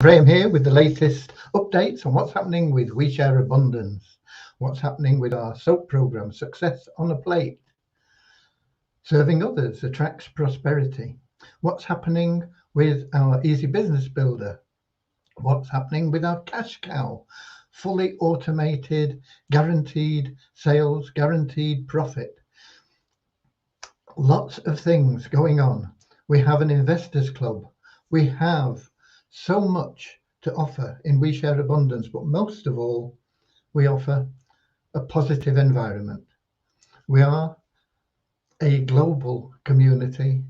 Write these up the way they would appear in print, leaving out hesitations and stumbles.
Graham here with the latest updates on what's happening with We Share Abundance, what's happening with our SOAP program, Success on a Plate. Serving others attracts prosperity. What's happening with our Easy Business Builder? What's happening with our Cash Cow? Fully automated, guaranteed sales, guaranteed profit. Lots of things going on. We have an investors club. We have so much to offer in We Share Abundance, but most of all, we offer a positive environment. We are a global community,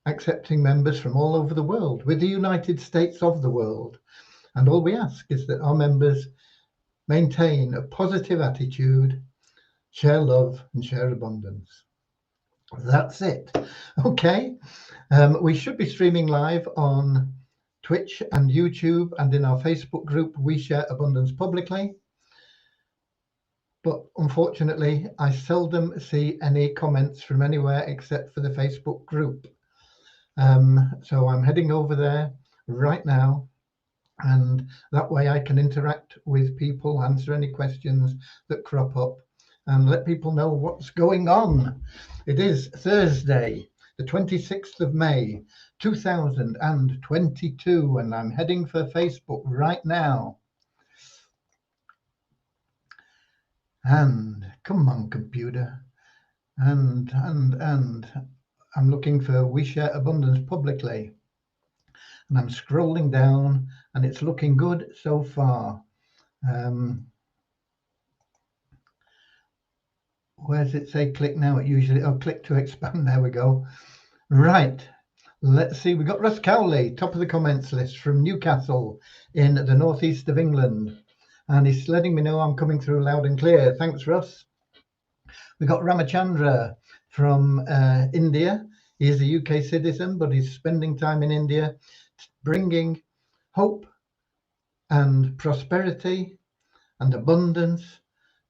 accepting members from all over the world. We're the United States of the world. And all we ask is that our members maintain a positive attitude, share love, and share abundance. That's it. Okay. We should be streaming live on Twitch and YouTube and in our Facebook group, We Share Abundance Publicly. But unfortunately, I seldom see any comments from anywhere except for the Facebook group. So I'm heading over there right now, and that way I can interact with people, answer any questions that crop up, and let people know what's going on. It is Thursday, the 26th of May, 2022, and I'm heading for Facebook right now. And come on, computer. And I'm looking for We Share Abundance Publicly. And I'm scrolling down, and it's looking good so far. Where does it say click now? It usually, click to expand. There we go. Right. Let's see. We got Russ Cowley, top of the comments list from Newcastle in the northeast of England. And he's letting me know I'm coming through loud and clear. Thanks, Russ. We got Ramachandra from India. He is a UK citizen, but he's spending time in India, bringing hope and prosperity and abundance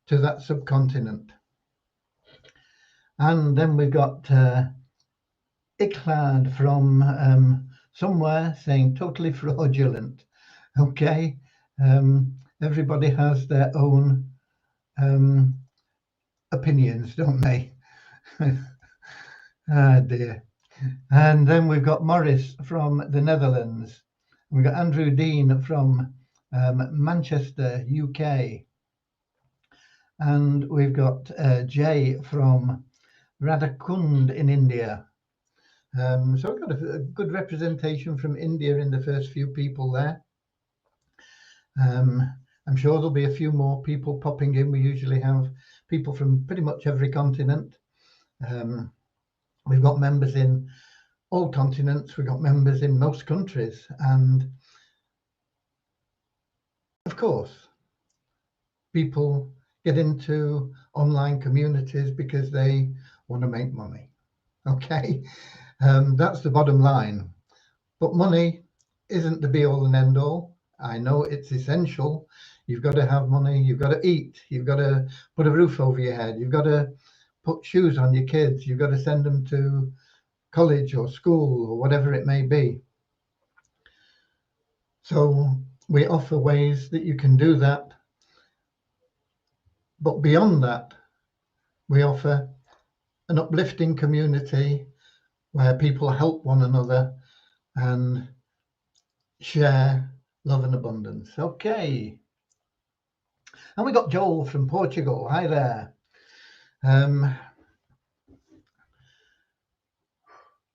to that subcontinent. And then we've got Iklad from somewhere saying totally fraudulent. Okay. Everybody has their own opinions, don't they? Ah, dear. And then we've got Morris from the Netherlands. We've got Andrew Dean from Manchester, UK. And we've got Jay from Radhakund in India. So I've got a good representation from India in the first few people there. I'm sure there'll be a few more people popping in. We usually have people from pretty much every continent. We've got members in all continents. We've got members in most countries. And of course, people get into online communities because they want to make money. Okay, that's the bottom line. But money isn't the be all and end all. I know it's essential. You've got to have money. You've got to eat. You've got to put a roof over your head. You've got to put shoes on your kids. You've got to send them to college or school or whatever it may be. So we offer ways that you can do that. But beyond that, we offer an uplifting community where people help one another and share love and abundance. Okay. And we got Joel from Portugal. Hi there.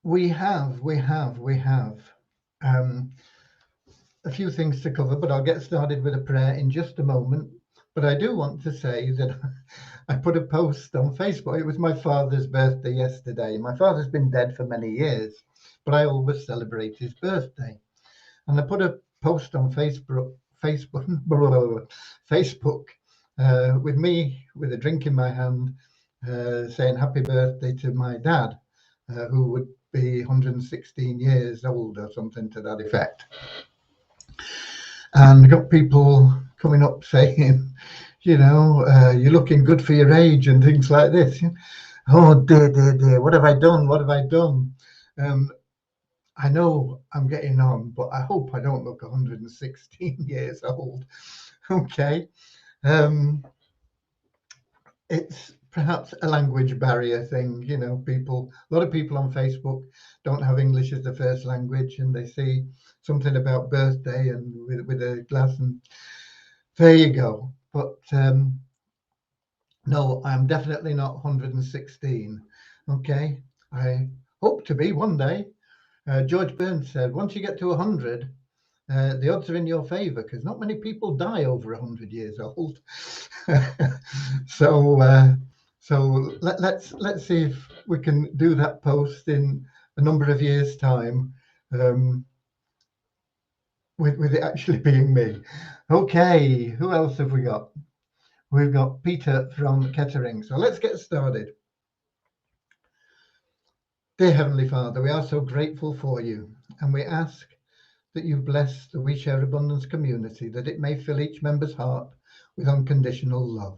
We have a few things to cover, but I'll get started with a prayer in just a moment. But I do want to say that I put a post on Facebook. It was my father's birthday yesterday. My father's been dead for many years, but I always celebrate his birthday. And I put a post on Facebook with me with a drink in my hand, saying happy birthday to my dad, who would be 116 years old or something to that effect. And I got people coming up saying, you know, you're looking good for your age and things like this. Oh dear, what have I done? I know I'm getting on, but I hope I don't look 116 years old. Okay. It's perhaps a language barrier thing. You know, a lot of people on Facebook don't have English as the first language, and they see something about birthday and with a glass, and there you go. But no, I'm definitely not 116. Okay. I hope to be one day. George Burns said, once you get to 100, the odds are in your favor because not many people die over 100 years old. so let's see if we can do that post in a number of years' time, with it actually being me. Okay, who else have we got? We've got Peter from Kettering. So let's get started. Dear Heavenly Father, we are so grateful for you, and we ask that you bless the We Share Abundance community, that it may fill each member's heart with unconditional love.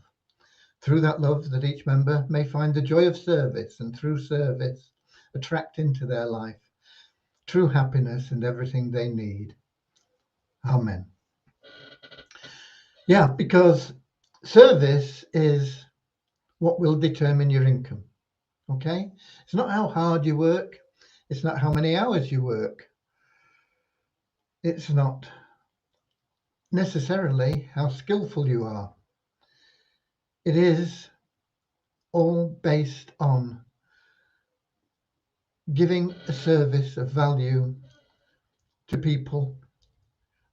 Through that love, that each member may find the joy of service, and through service, attract into their life true happiness and everything they need. Amen. Yeah, because service is what will determine your income. Okay? It's not how hard you work. It's not how many hours you work. It's not necessarily how skillful you are. It is all based on giving a service of value to people,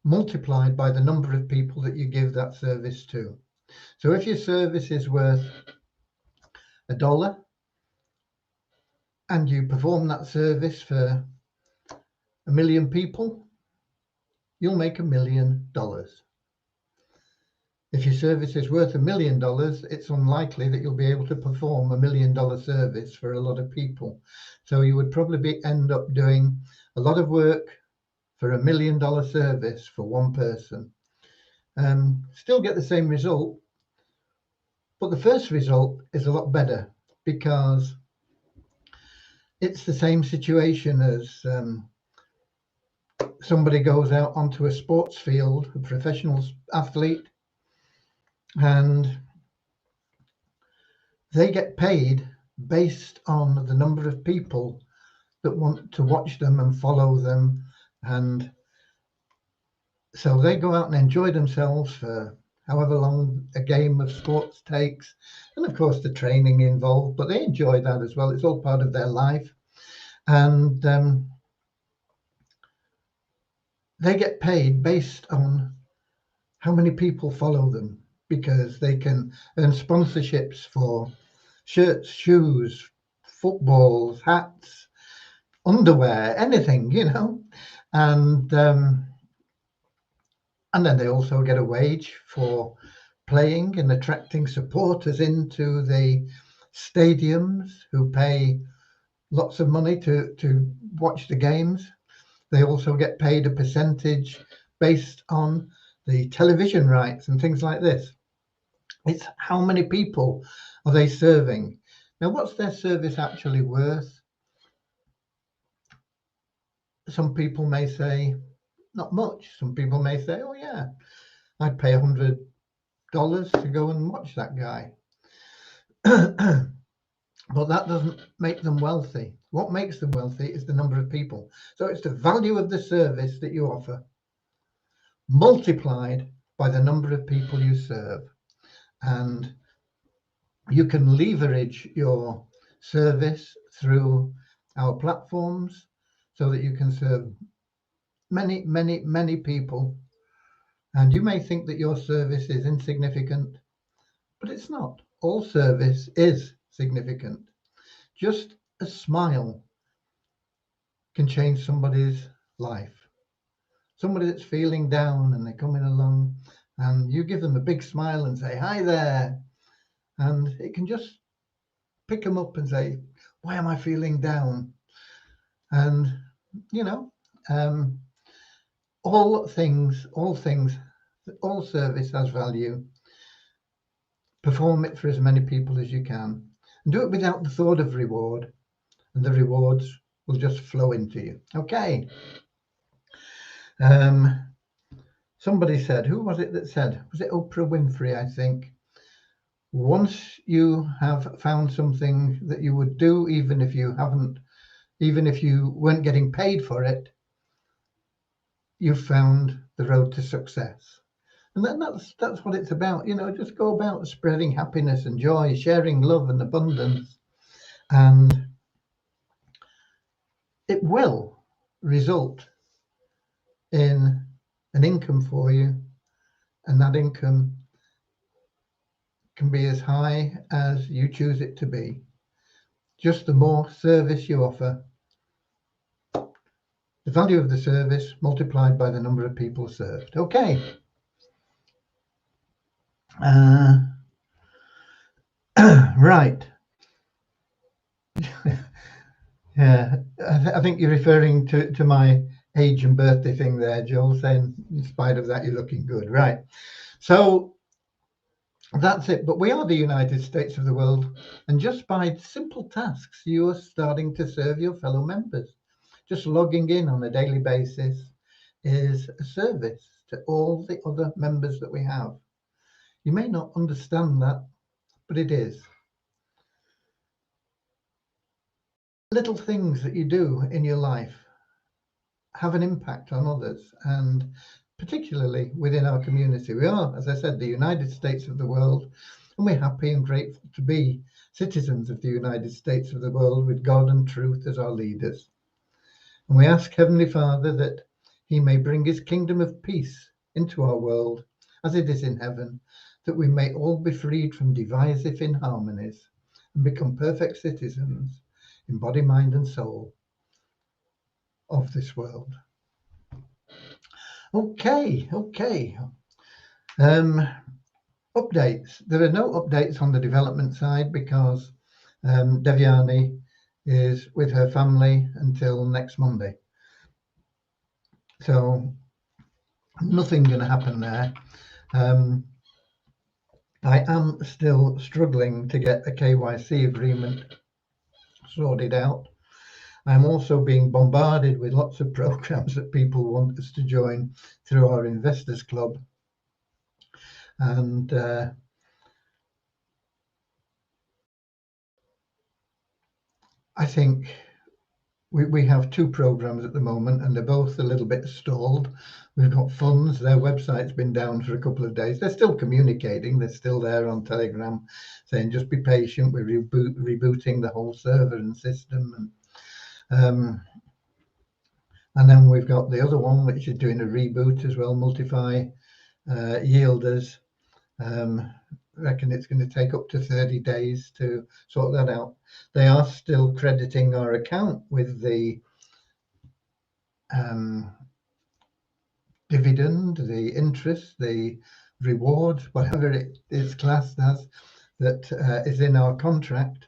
multiplied by the number of people that you give that service to. So if your service is worth $1 and you perform that service for 1,000,000 people, you'll make $1 million. If your service is worth $1 million, it's unlikely that you'll be able to perform $1 million service for a lot of people. So you would probably end up doing a lot of work for $1 million service for one person. Still get the same result, but the first result is a lot better because it's the same situation as somebody goes out onto a sports field, a professional athlete, and they get paid based on the number of people that want to watch them and follow them. And so they go out and enjoy themselves for however long a game of sports takes. And of course, the training involved, but they enjoy that as well. It's all part of their life. And they get paid based on how many people follow them, because they can earn sponsorships for shirts, shoes, footballs, hats, underwear, anything, and then they also get a wage for playing and attracting supporters into the stadiums who pay lots of money to watch the games. They also get paid a percentage based on the television rights and things like this. It's how many people are they serving. Now, what's their service actually worth? Some people may say, not much. Some people may say, oh yeah, I'd pay $100 to go and watch that guy. But that doesn't make them wealthy. What makes them wealthy is the number of people. So it's the value of the service that you offer multiplied by the number of people you serve. And you can leverage your service through our platforms so that you can serve many, many, many people. And you may think that your service is insignificant, but it's not. All service is significant. Just a smile can change somebody's life. Somebody that's feeling down and they're coming along, and you give them a big smile and say, hi there. And it can just pick them up and say, why am I feeling down? And, all service has value. Perform it for as many people as you can, and do it without the thought of reward. And the rewards will just flow into you. Okay. Somebody said, who was it that said? Was it Oprah Winfrey, I think? Once you have found something that you would do, even if you weren't getting paid for it, you've found the road to success. And that's what it's about. Just go about spreading happiness and joy, sharing love and abundance, and it will result in an income for you, and that income can be as high as you choose it to be. Just the more service you offer, the value of the service multiplied by the number of people served. Okay. Right. Yeah, I think you're referring to my age and birthday thing there, Joel, saying in spite of that, you're looking good. Right. So that's it. But we are the United States of the world. And just by simple tasks, you are starting to serve your fellow members. Just logging in on a daily basis is a service to all the other members that we have. You may not understand that, but it is. Little things that you do in your life have an impact on others, and particularly within our community. We are, as I said, the United States of the world, and we're happy and grateful to be citizens of the United States of the world with God and truth as our leaders. And we ask Heavenly Father that He may bring His kingdom of peace into our world as it is in heaven, that we may all be freed from divisive inharmonies and become perfect citizens in body, mind, and soul of this world. Okay. Updates. There are no updates on the development side because Devyani is with her family until next Monday. So nothing going to happen there. I am still struggling to get a KYC agreement sorted out. I'm also being bombarded with lots of programs that people want us to join through our investors club. And I think we have two programs at the moment, and they're both a little bit stalled. We've got funds. Their website's been down for a couple of days. They're still communicating. They're still there on Telegram saying, just be patient. We're rebooting the whole server and system. And then we've got the other one, which is doing a reboot as well, Multify Yielders. Reckon it's going to take up to 30 days to sort that out. They are still crediting our account with the dividend, the interest, the reward, whatever it is classed as, that is in our contract.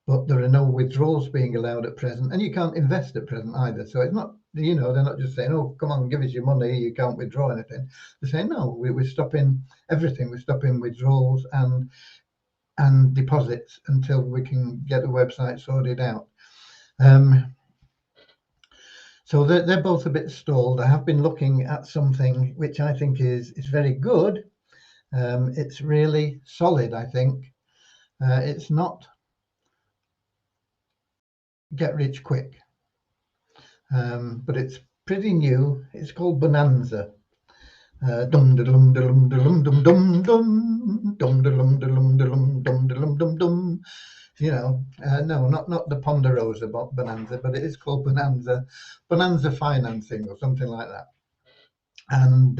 But there are no withdrawals being allowed at present, and you can't invest at present either. So it's not, they're not just saying, oh, come on, give us your money, you can't withdraw anything. They're saying, no, we're stopping everything. We're stopping withdrawals and deposits until we can get the website sorted out. So they're both a bit stalled. I have been looking at something which I think is very good. It's really solid, I think. It's not get rich quick, but it's pretty new. It's called Bonanza. Dum dum dum dum dum dum dum dum dum dum dum dum dum dum dum. No, not the Ponderosa Bonanza, but it is called Bonanza Financing or something like that. And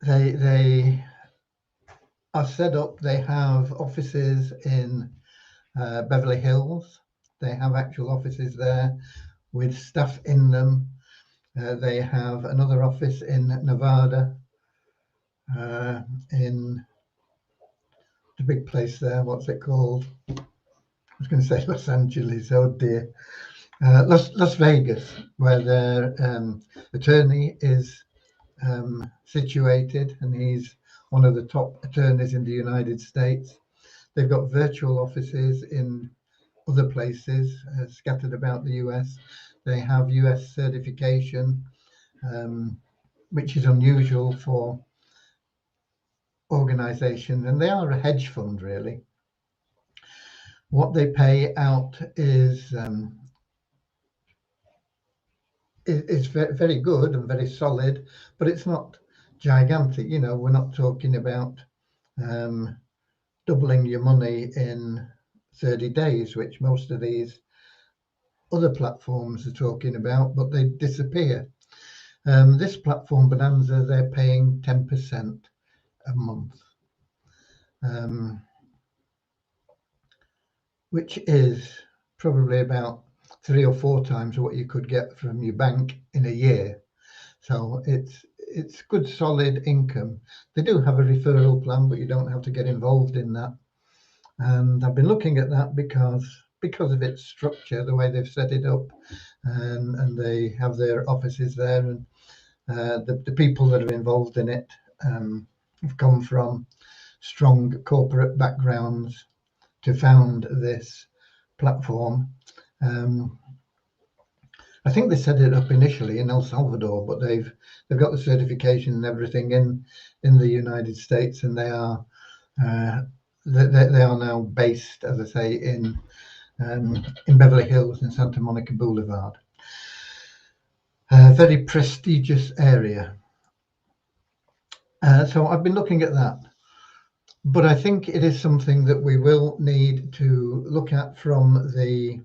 they are set up. They have offices in Beverly Hills. They have actual offices there with staff in them. They have another office in Nevada, in the big place there. What's it called? I was going to say Los Angeles. Oh dear. Las Vegas, where their attorney is situated, and he's one of the top attorneys in the United States. They've got virtual offices in other places scattered about the US. They have US certification, which is unusual for organizations, and they are a hedge fund really. What they pay out is very good and very solid, but it's not gigantic. You know, we're not talking about doubling your money in 30 days, which most of these other platforms are talking about, but they disappear. This platform, Bonanza, they're paying 10% a month, which is probably about 3 or 4 times what you could get from your bank in a year. So it's good solid income. They do have a referral plan, but you don't have to get involved in that. And I've been looking at that because of its structure, the way they've set it up, and they have their offices there, and the people that are involved in it have come from strong corporate backgrounds to found this platform. I think they set it up initially in El Salvador, but they've got the certification and everything in the United States, and they are now based, as I say, in Beverly Hills and Santa Monica Boulevard. A very prestigious area. So I've been looking at that, but I think it is something that we will need to look at from the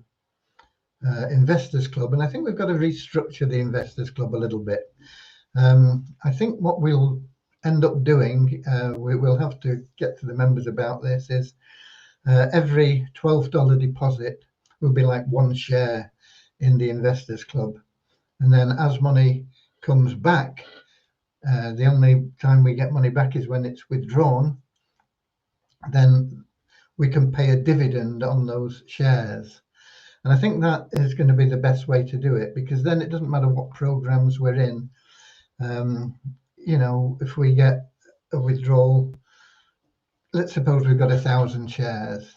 Investors Club, and I think we've got to restructure the Investors Club a little bit. I think what we'll end up doing, we'll have to get to the members about this, is every $12 deposit will be like 1 share in the Investors Club, and then as money comes back, the only time we get money back is when it's withdrawn. Then we can pay a dividend on those shares. And I think that is going to be the best way to do it, because then it doesn't matter what programs we're in. You know, if we get a withdrawal, let's suppose we've got 1,000 shares.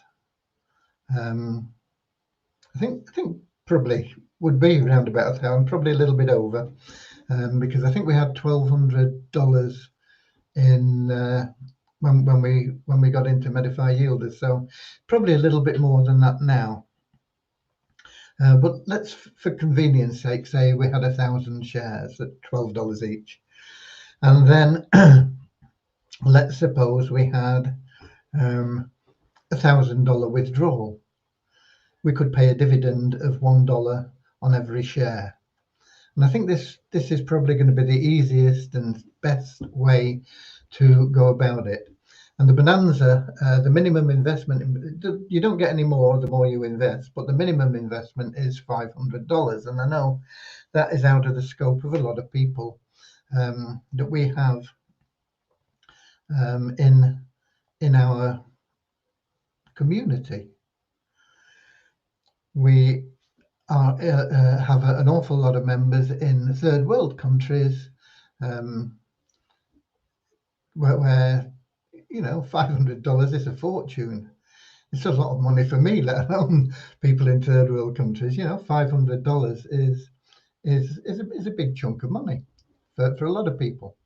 I think probably would be around about 1,000, probably a little bit over, because I think we had $1,200 in when we got into Medify Yielders, so probably a little bit more than that now. But let's, for convenience sake, say we had 1,000 shares at $12 each, and then let's suppose we had $1,000 withdrawal. We could pay a dividend of $1 on every share, and I think this is probably going to be the easiest and best way to go about it. And the Bonanza, the minimum investment, you don't get any more the more you invest, but the minimum investment is $500. And I know that is out of the scope of a lot of people that we have in our community. We have an awful lot of members in third world countries where you know, $500 is a fortune. It's a lot of money for me, let alone people in third world countries. You know, $500 is a big chunk of money for a lot of people,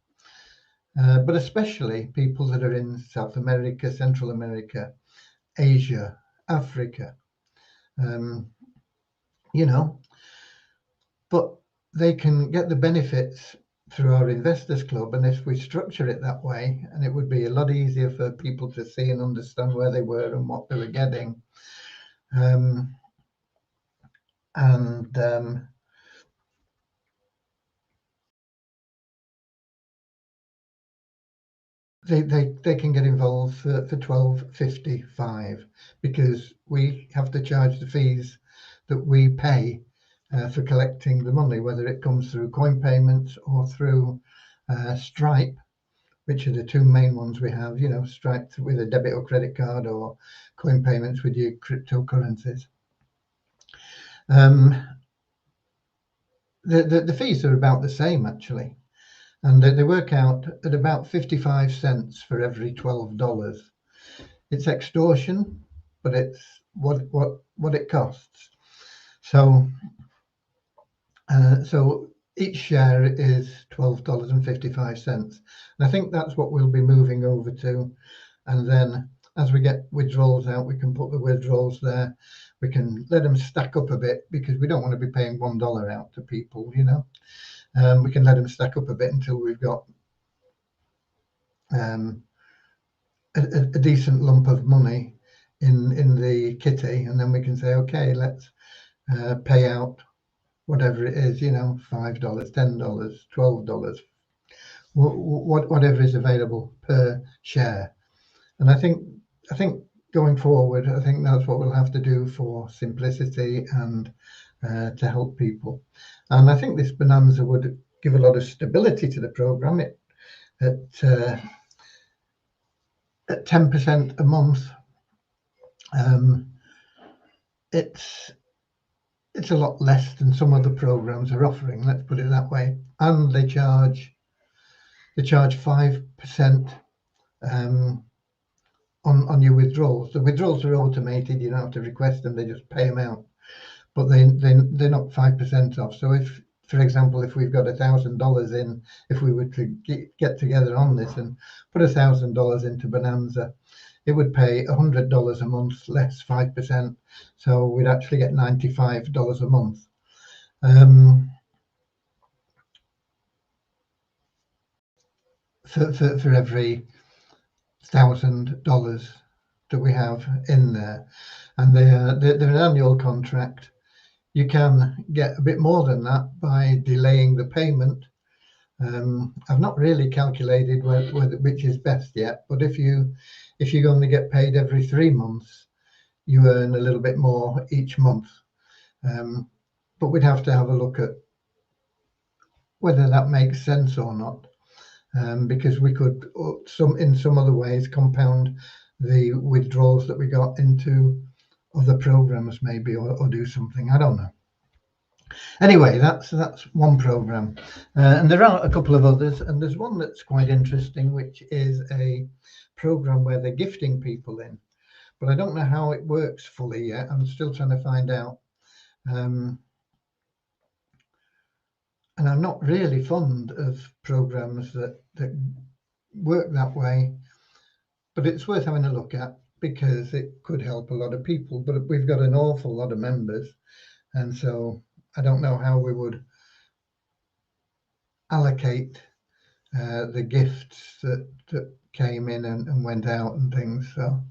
but especially people that are in South America, Central America, Asia, Africa. You know, but they can get the benefits through our Investors Club, and if we structure it that way, and it would be a lot easier for people to see and understand where they were and what they were getting, they can get involved for $12.55, because we have to charge the fees that we pay for collecting the money, whether it comes through coin payments or through Stripe, which are the 2 main ones we have. You know, Stripe with a debit or credit card, or coin payments with your cryptocurrencies. The fees are about the same actually, and they work out at about 55 cents for every $12. It's extortion, but it's what it costs. So so each share is $12.55, and I think that's what we'll be moving over to. And then as we get withdrawals out, we can put the withdrawals there. We can let them stack up a bit, because we don't want to be paying $1 out to people, you know. We can let them stack up a bit until we've got a decent lump of money in the kitty, and then we can say, okay, let's pay out whatever it is, you know, $5, $10, $12, whatever is available per share. And I think going forward, I think that's what we'll have to do for simplicity and to help people. And I think this bonanza would give a lot of stability to the program. At 10% a month, it's a lot less than some other programs are offering. Let's put it that way. And they charge 5% on your withdrawals. The withdrawals are automated. You don't have to request them; they just pay them out. But they're not 5% off. So if, for example, if we've got $1,000 in, if we were to get together on this and put $1,000 into Bonanza, it would pay $100 a month less 5%. So we'd actually get $95 a month. For every $1,000 that we have in there, and they're an annual contract. You can get a bit more than that by delaying the payment. I've not really calculated which is best yet, but if you only get paid every 3 months, you earn a little bit more each month. But we'd have to have a look at whether that makes sense or not, because we could in some other ways compound the withdrawals that we got into other programs, maybe, or do something. I don't know. Anyway, that's one program, and there are a couple of others, and there's one that's quite interesting, which is a program where they're gifting people in, but I don't know how it works fully yet. I'm still trying to find out, and I'm not really fond of programs that work that way, but it's worth having a look at because it could help a lot of people. But we've got an awful lot of members, and so I don't know how we would allocate the gifts that came in and went out and things. So,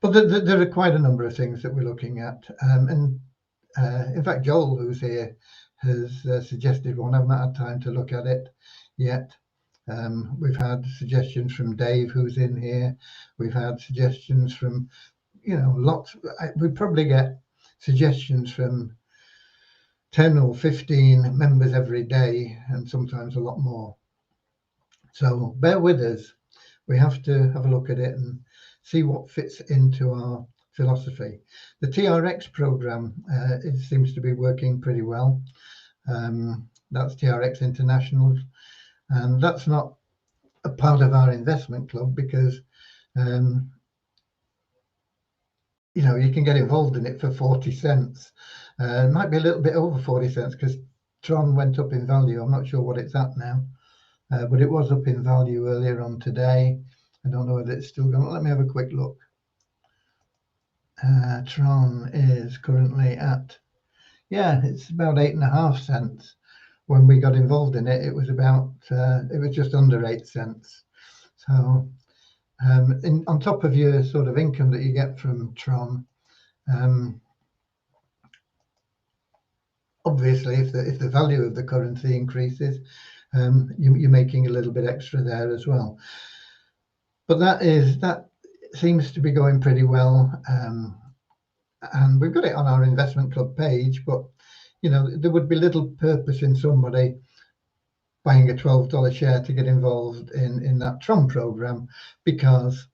but there are quite a number of things that we're looking at, and in fact, Joel, who's here, has suggested one. I've not had time to look at it yet. We've had suggestions from Dave, who's in here. We've had suggestions from, you know, lots. We probably get suggestions from 10 or 15 members every day, and sometimes a lot more. So bear with us. We have to have a look at it and see what fits into our philosophy. The TRX program, it seems to be working pretty well. That's TRX International, and that's not a part of our investment club because you know, you can get involved in it for 40 cents. It might be a little bit over 40 cents because Tron went up in value. I'm not sure what it's at now, but it was up in value earlier on today. I don't know whether it's still going. Let me have a quick look. Tron is currently at, yeah, it's about 8.5 cents. When we got involved in it, it was about, it was just under 8 cents. So on top of your sort of income that you get from Tron, obviously, if the value of the currency increases, you're making a little bit extra there as well. But that seems to be going pretty well, and we've got it on our investment club page. But you know, there would be little purpose in somebody buying a $12 share to get involved in that Tron program, because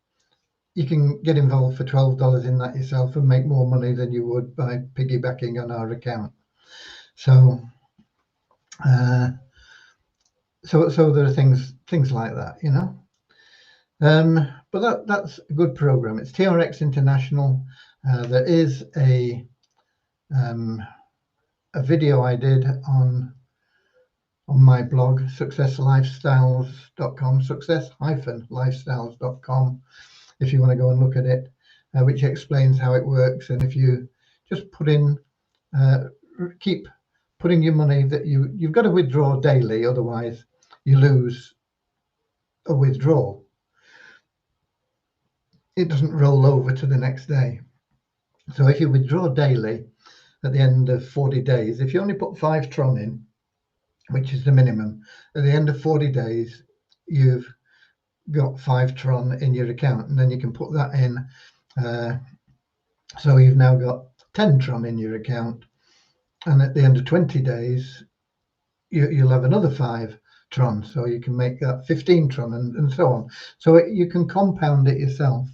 you can get involved for $12 in that yourself and make more money than you would by piggybacking on our account. So so there are things like that, you know. But that's a good program. It's TRX International, There is a video I did on my blog, successlifestyles.com, success-lifestyles.com, if you want to go and look at it, which explains how it works. And if you just put in, keep putting your money that you've got to withdraw daily, otherwise you lose a withdrawal. It doesn't roll over to the next day. So if you withdraw daily at the end of 40 days, if you only put 5 tron in, which is the minimum, at the end of 40 days, you've got 5 tron in your account, and then you can put that in. So you've now got 10 tron in your account, and at the end of 20 days, you'll have another 5 tron. So you can make that 15 tron and so on. So you can compound it yourself.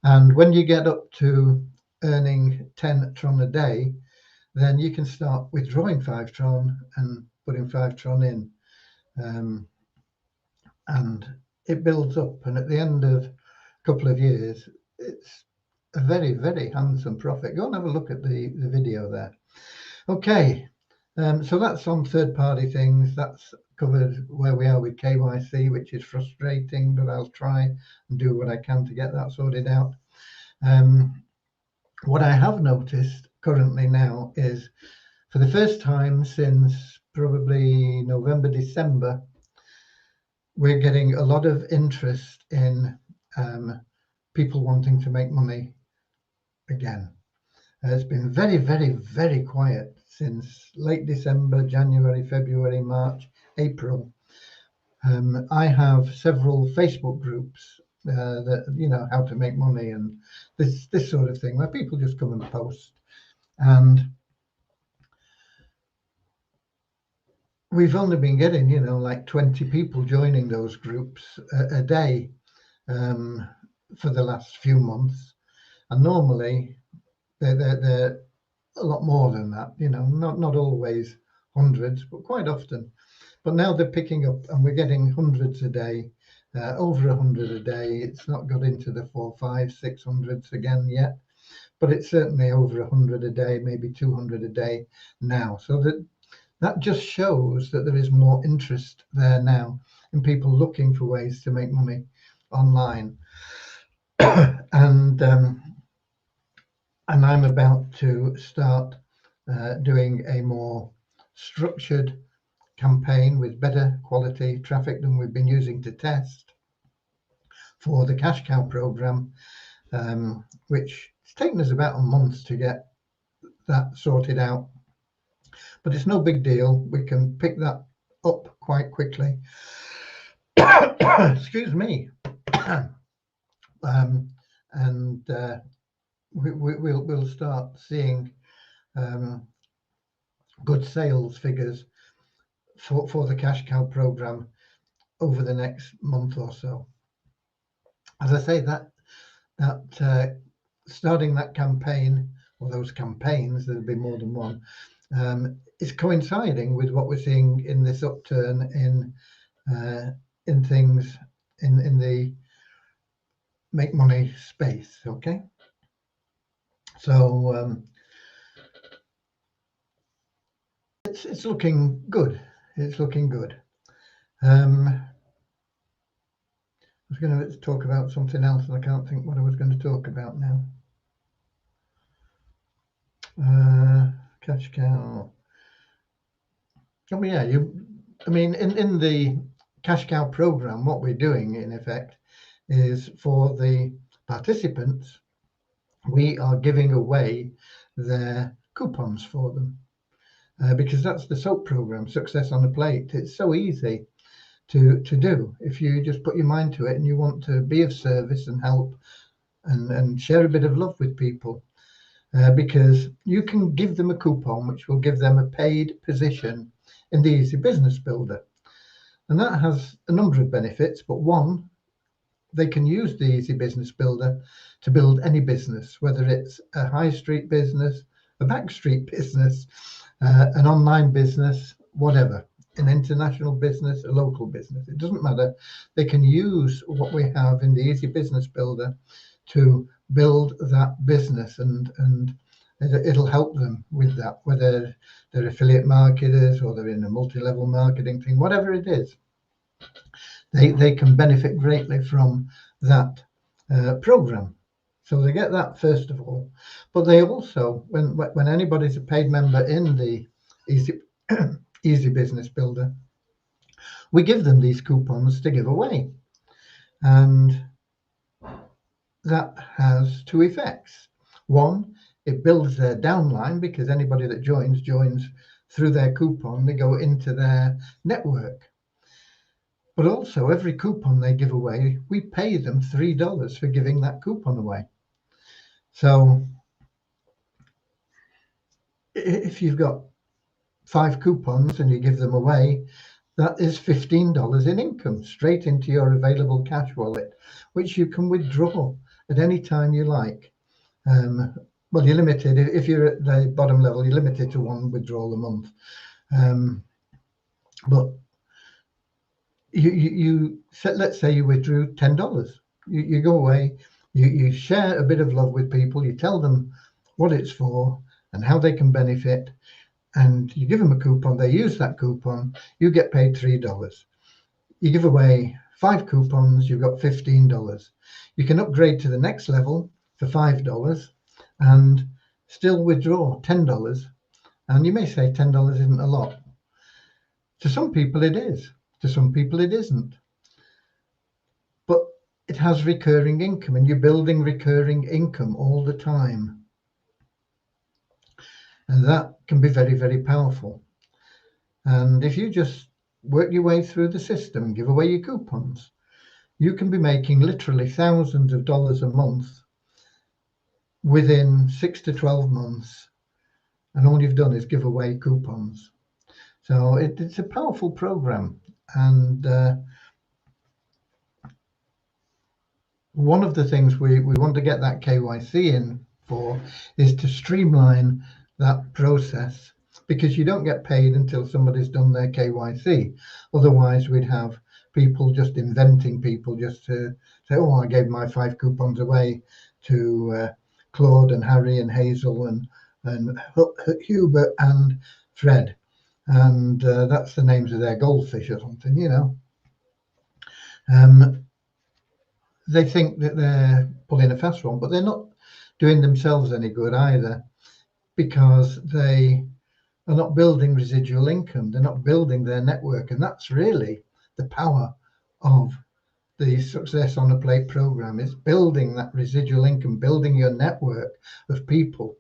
And when you get up to earning 10 tron a day, then you can start withdrawing 5 tron and putting 5 tron in. And it builds up. And at the end of a couple of years, it's a very, very handsome profit. Go and have a look at the video there. Okay, so that's on third-party things. That's covered where we are with KYC, which is frustrating, but I'll try and do what I can to get that sorted out. What I have noticed currently now is, for the first time since probably November, December, we're getting a lot of interest in people wanting to make money again. It's been very, very, very quiet since late December, January, February, March, April. I have several Facebook groups that, you know, how to make money and this sort of thing, where people just come and post. And we've only been getting, you know, like 20 people joining those groups a day for the last few months. And normally they're a lot more than that, you know, not always hundreds, but quite often. But now they're picking up, and we're getting hundreds a day, over 100 a day. It's not got into the 400, 500, 600s again yet, but it's certainly over 100 a day, maybe 200 a day now. So that just shows that there is more interest there now in people looking for ways to make money online. And I'm about to start doing a more structured campaign with better quality traffic than we've been using to test for the cash cow program, which it's taken us about a month to get that sorted out. But it's no big deal. We can pick that up quite quickly. Excuse me. We'll start seeing good sales figures for the cash cow program over the next month or so. As I say, that starting that campaign, or those campaigns, there'll be more than one, is coinciding with what we're seeing in this upturn in things in the make money space. Okay, so it's looking good. It's looking good. I was going to talk about something else, and I can't think what I was going to talk about now. Cash cow. Oh yeah, I mean, in the cash cow program, what we're doing in effect is, for the participants, we are giving away their coupons for them, because that's the SOAP program, Success on a Plate. It's so easy to do if you just put your mind to it and you want to be of service and help and share a bit of love with people, because you can give them a coupon which will give them a paid position in the Easy Business Builder. And that has a number of benefits, but one, they can use the Easy Business Builder to build any business, whether it's a high street business, a back street business, an online business, whatever, an international business, a local business. It doesn't matter. They can use what we have in the Easy Business Builder to build that business, and it'll help them with that, whether they're affiliate marketers or they're in a multi-level marketing thing, whatever it is. They can benefit greatly from that program. So they get that first of all, but they also, when anybody's a paid member in the Easy Easy Business Builder, we give them these coupons to give away, and that has two effects. One, it builds their downline, because anybody that joins through their coupon. They go into their network. But also, every coupon they give away, we pay them $3 for giving that coupon away. So if you've got 5 coupons and you give them away, that is $15 in income straight into your available cash wallet, which you can withdraw at any time you like. Well, you're limited. If you're at the bottom level, you're limited to 1 withdrawal a month. But you let's say you withdrew $10. You go away, you share a bit of love with people, you tell them what it's for and how they can benefit, and you give them a coupon, they use that coupon, you get paid $3. You give away 5 coupons, you've got $15. You can upgrade to the next level for $5 and still withdraw $10. And you may say $10 isn't a lot. To some people it is, to some people it isn't. But it has recurring income, and you're building recurring income all the time. And that can be very, very powerful. And if you just work your way through the system, give away your coupons, you can be making literally thousands of dollars a month within 6 to 12 months. And all you've done is give away coupons. So it's a powerful program. And one of the things we want to get that KYC in for is to streamline that process, because you don't get paid until somebody's done their KYC. Otherwise, we'd have people just inventing people just to say, oh, I gave my 5 coupons away to Claude and Harry and Hazel and Hubert and Fred. And that's the names of their goldfish or something, you know. They think that they're pulling a fast one, but they're not doing themselves any good either, because they are not building residual income. They're not building their network. And that's really the power of the Success on a Plate program, is building that residual income, building your network of people.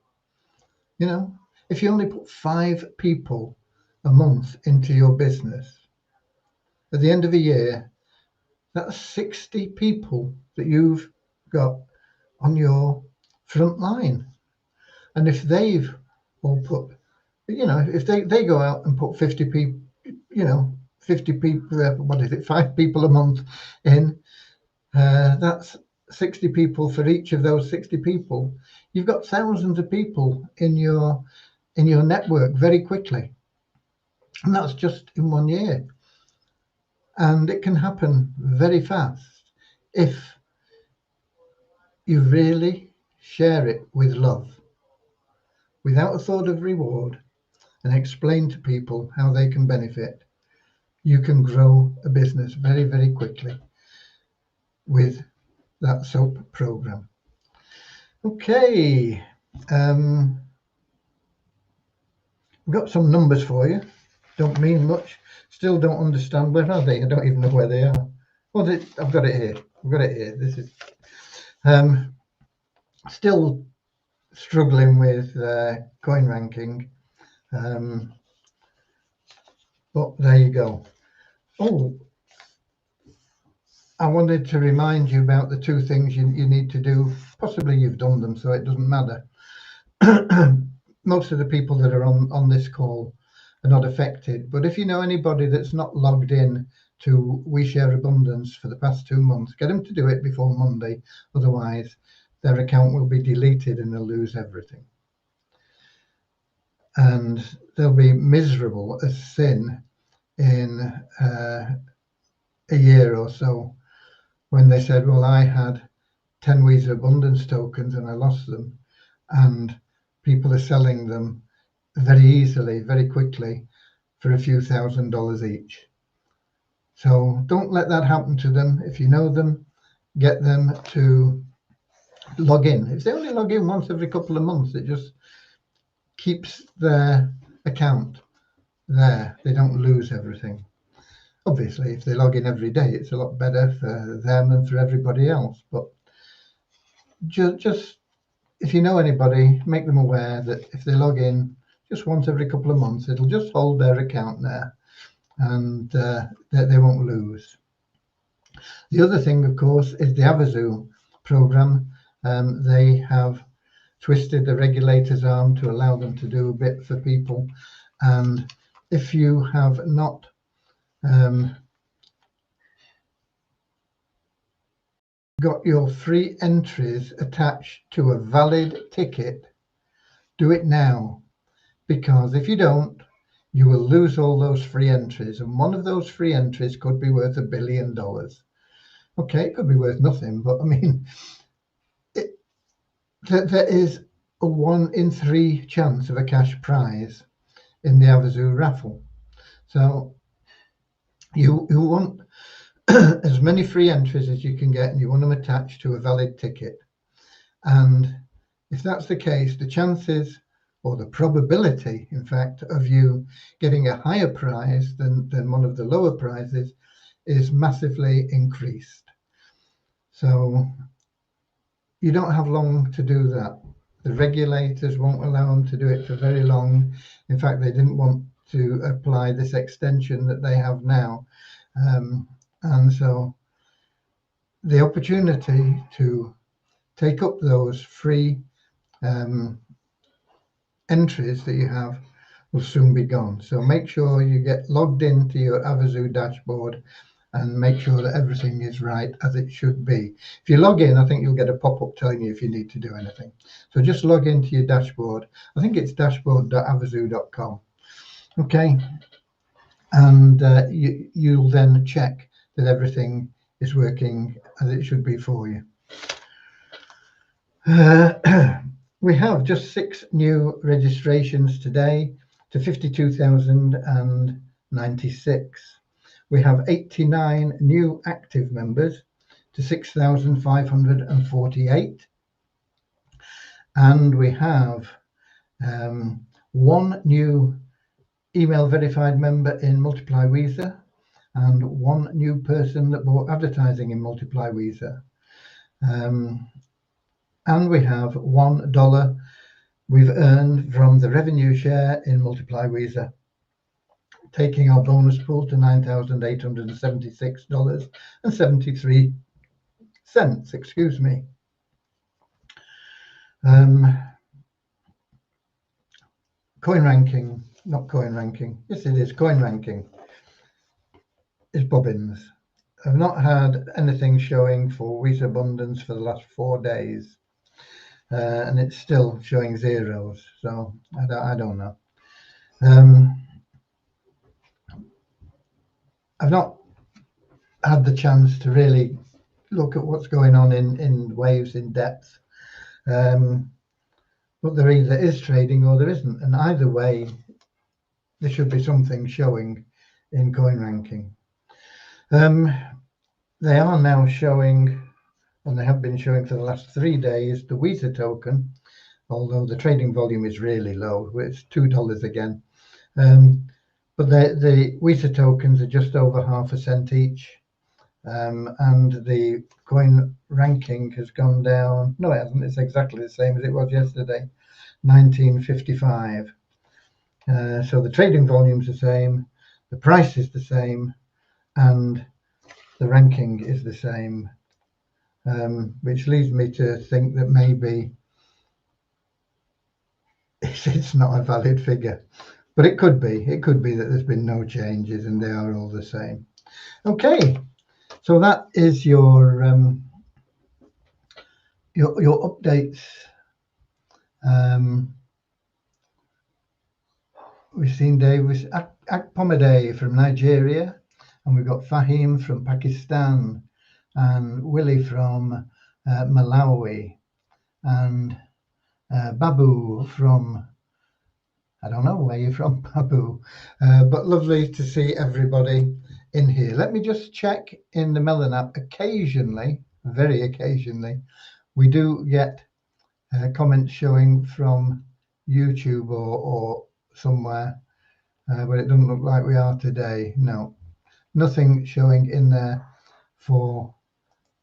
You know, if you only put 5 people a month into your business, at the end of a year, that's 60 people that you've got on your front line. And if they've all put, you know, if they go out and put 50 people, you know, 50 people, what is it, 5 people a month in, that's 60 people for each of those 60 people. You've got thousands of people in your network very quickly. And that's just in 1 year. And it can happen very fast if you really share it with love, without a thought of reward, and explain to people how they can benefit. You can grow a business very, very quickly with that SOAP program. Okay, we've got some numbers for you. Don't mean much. Still don't understand. Where are they? I don't even know where they are. Well, I've got it here. I've got it here. This is still struggling with coin ranking, but there you go. Oh, I wanted to remind you about the 2 things you need to do. Possibly you've done them, so it doesn't matter. Most of the people that are on this call are not affected, but if you know anybody that's not logged in to We Share Abundance for the past 2 months, get them to do it before Monday. Otherwise, their account will be deleted and they'll lose everything. And they'll be miserable as sin in a year or so, when they said, well, I had 10 Visa Abundance tokens and I lost them, and people are selling them very easily, very quickly, for a few $1,000s each. So don't let that happen to them. If you know them, get them to log in. If they only log in once every couple of months, it just keeps their account there. They don't lose everything. Obviously, if they log in every day, it's a lot better for them and for everybody else. But just if you know anybody, make them aware that if they log in just once every couple of months, it'll just hold their account there, and they won't lose. The other thing, of course, is the Avazu program. They have twisted the regulator's arm to allow them to do a bit for people. And if you have not got your free entries attached to a valid ticket, do it now. Because if you don't, you will lose all those free entries. And one of those free entries could be worth $1 billion. Okay, it could be worth nothing, but I mean, there is a 1 in 3 chance of a cash prize in the Avazu raffle. So you want as many free entries as you can get, and you want them attached to a valid ticket. And if that's the case, the chances, or the probability, in fact, of you getting a higher prize than one of the lower prizes is massively increased. So you don't have long to do that. The regulators won't allow them to do it for very long. In fact, they didn't want to apply this extension that they have now. And so the opportunity to take up those free entries that you have will soon be gone. So make sure you get logged into your Avazu dashboard and make sure that everything is right as it should be. If you log in, I think you'll get a pop-up telling you if you need to do anything. So just log into your dashboard. I think it's dashboard.avazu.com. Okay, and you'll then check that everything is working as it should be for you. We have just 6 new registrations today to 52,096. We have 89 new active members to 6,548. And we have 1 new email verified member in Multiply Weezer and 1 new person that bought advertising in Multiply Weezer. And we have $1 we've earned from the revenue share in Multiply Weezer, taking our bonus pool to $9,876.73. Excuse me. Coin ranking, not coin ranking. Yes, it is coin ranking. Is bobbins. I've not had anything showing for Weezer Abundance for the last 4 days. And it's still showing zeros, so I don't know. I've not had the chance to really look at what's going on in waves in depth, but there either is trading or there isn't, and either way there should be something showing in coin ranking. They are now showing, and they have been showing for the last 3 days, the Weezer token, although the trading volume is really low. It's $2 again. But the Weezer tokens are just over ½ a cent each. And the coin ranking has gone down. No, it hasn't. It's exactly the same as it was yesterday, 1955. So the trading volume is the same, the price is the same, and the ranking is the same, which leads me to think that maybe it's not a valid figure. But it could be. It could be that there's been no changes and they are all the same. Okay, so that is your updates. We've seen Davis Akpomade from Nigeria, and we've got Fahim from Pakistan, and Willie from Malawi, and Babu from, I don't know where you're from, Babu, but lovely to see everybody in here. Let me just check in the Melon app. Occasionally, very occasionally, we do get comments showing from YouTube or somewhere, but it doesn't look like we are today. No, nothing showing in there for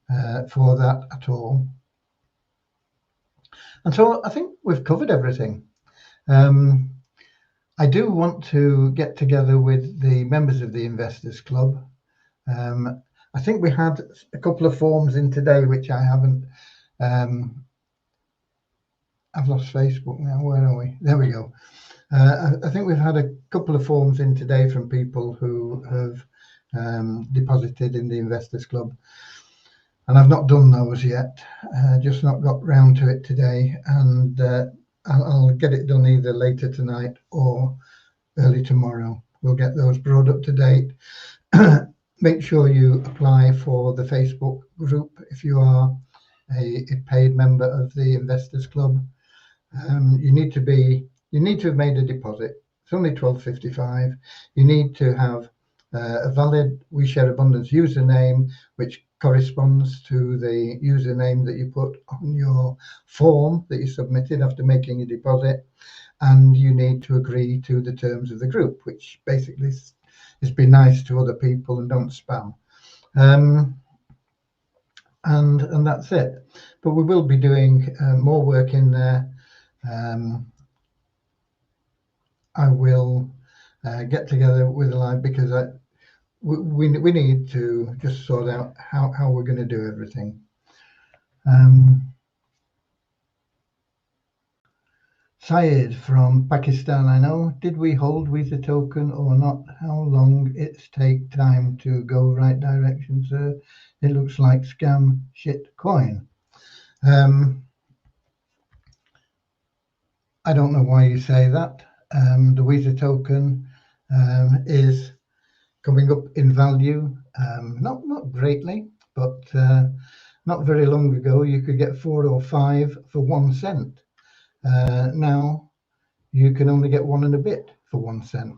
that at all. And so I think we've covered everything. I do want to get together with the members of the Investors Club. I think we had a couple of forms in today, which I haven't. I've lost Facebook now. Where are we? There we go. I think we've had a couple of forms in today from people who have deposited in the Investors Club, and I've not done those yet. Just not got round to it today, and I'll get it done either later tonight or early tomorrow. We'll get those brought up to date. Make sure you apply for the Facebook group if you are a paid member of the Investors Club. You need to have made a deposit. It's only $12.55. You need to have a valid We Share Abundance username, which corresponds to the username that you put on your form that you submitted after making a deposit. And you need to agree to the terms of the group, which basically is be nice to other people and don't spam. And that's it. But we will be doing more work in there. I will get together with Alive because we need to just sort out how we're going to do everything. Syed from Pakistan, I know. Did we hold with the token or not? How long it's take time to go right direction, sir? It looks like scam shit coin. I don't know why you say that. The Visa token is coming up in value, not greatly, but not very long ago you could get 4 or 5 for 1 cent. Now you can only get 1 and a bit for 1 cent.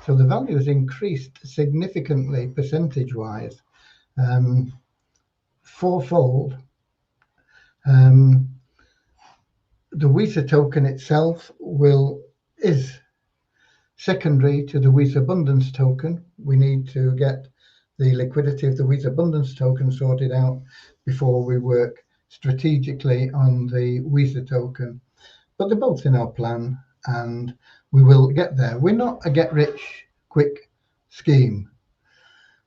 So the value has increased significantly percentage-wise, fourfold. The Visa token itself is secondary to the Visa Abundance token. We need to get the liquidity of the Visa Abundance token sorted out before we work strategically on the Visa token. But they're both in our plan, and we will get there. We're not a get-rich-quick scheme.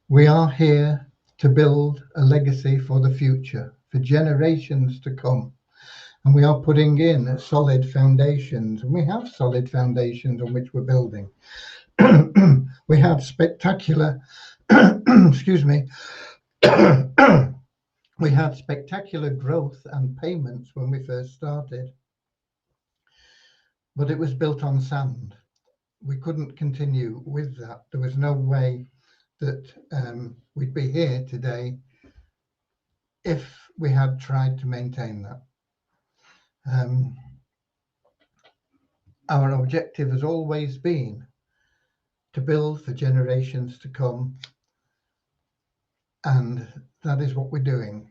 We are here to build a legacy for the future, for generations to come. And we are putting in solid foundations, and we have solid foundations on which we're building. We had spectacular, excuse me, we had spectacular growth and payments when we first started, but it was built on sand. We couldn't continue with that. There was no way that we'd be here today if we had tried to maintain that. Our objective has always been to build for generations to come, and that is what we're doing,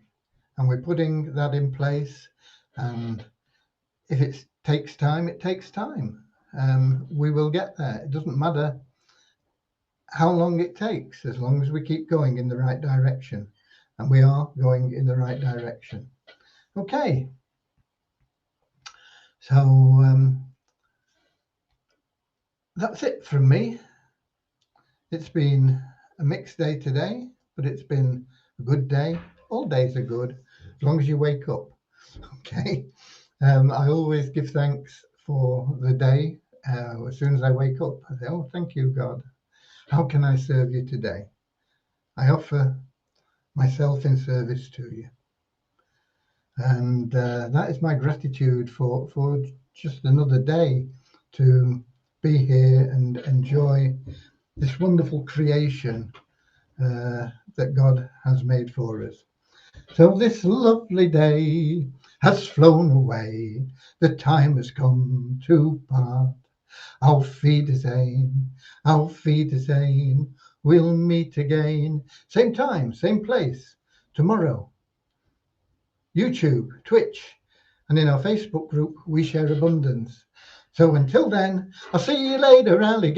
and we're putting that in place. And if it takes time, it takes time. We will get there. It doesn't matter how long it takes, as long as we keep going in the right direction, and we are going in the right direction. Okay, so that's it from me. It's been a mixed day today, but it's been a good day. All days are good, as long as you wake up. Okay. I always give thanks for the day. As soon as I wake up, I say, oh, thank you, God. How can I serve you today? I offer myself in service to you. And that is my gratitude for just another day to be here and enjoy this wonderful creation that God has made for us. So this lovely day has flown away. The time has come to part. Auf Wiedersehen, auf Wiedersehen. We'll meet again. Same time, same place. Tomorrow. YouTube, Twitch, and in our Facebook group, We Share Abundance. So until then, I'll see you later, alligator.